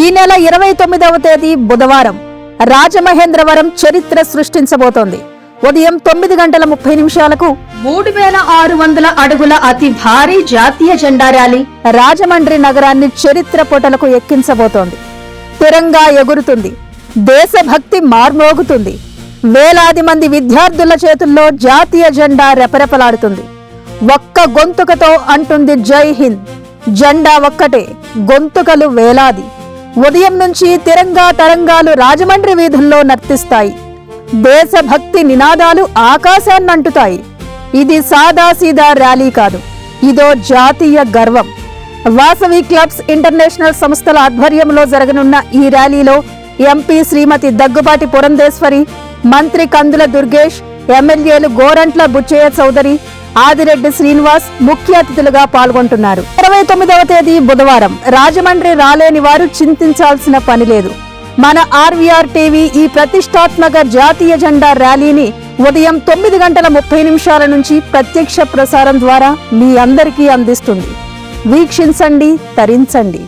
ఈ నెల 29వ తేదీ బుధవారం రాజమహేంద్రవరం చరిత్ర సృష్టించబోతోంది. ఉదయం 9:30 3600 అడుగుల అతి భారీ జాతీయ జెండా ర్యాలీ రాజమండ్రి నగరాన్ని చరిత్ర పుటలకు ఎక్కించబోతోంది. తిరంగా ఎగురుతుంది, దేశభక్తి మార్మోగుతుంది. వేలాది మంది విద్యార్థుల చేతుల్లో జాతీయ జెండా రెపరెపలాడుతుంది. ఒక్క గొంతుకతో అంటుంది జై హింద్. జెండా ఒక్కటే, గొంతుకలు వేలాది. ఉదయం నుంచి తిరంగా తరంగాలు రాజమండ్రి వీధుల్లో నర్తిస్తాయి. దేశభక్తి నినాదాలు ఆకాశాన్నంటుతాయి. ఇది సాదాసీదా ర్యాలీ కాదు, ఇదో జాతీయ గర్వం. వాసవి క్లబ్స్ ఇంటర్నేషనల్ సంస్థల ఆధ్వర్యంలో జరగనున్న ఈ ర్యాలీలో ఎంపీ శ్రీమతి దగ్గుబాటి పురంధేశ్వరి, మంత్రి కందుల దుర్గేష్, ఎమ్మెల్యేలు గోరంట్ల బుచ్చయ్య చౌదరి, ఆదిరెడ్డి శ్రీనివాస్ ముఖ్య అతిథులుగా పాల్గొంటున్నారు. 29వ తేదీ బుధవారం రాజమండ్రి రాలేని వారు చింతించాల్సిన పని లేదు. మన ఆర్వీఆర్ టీవీ ఈ ప్రతిష్టాత్మక జాతీయ జెండా ర్యాలీని ఉదయం 9:30 నుంచి ప్రత్యక్ష ప్రసారం ద్వారా మీ అందరికీ అందిస్తుంది. వీక్షించండి, తరించండి.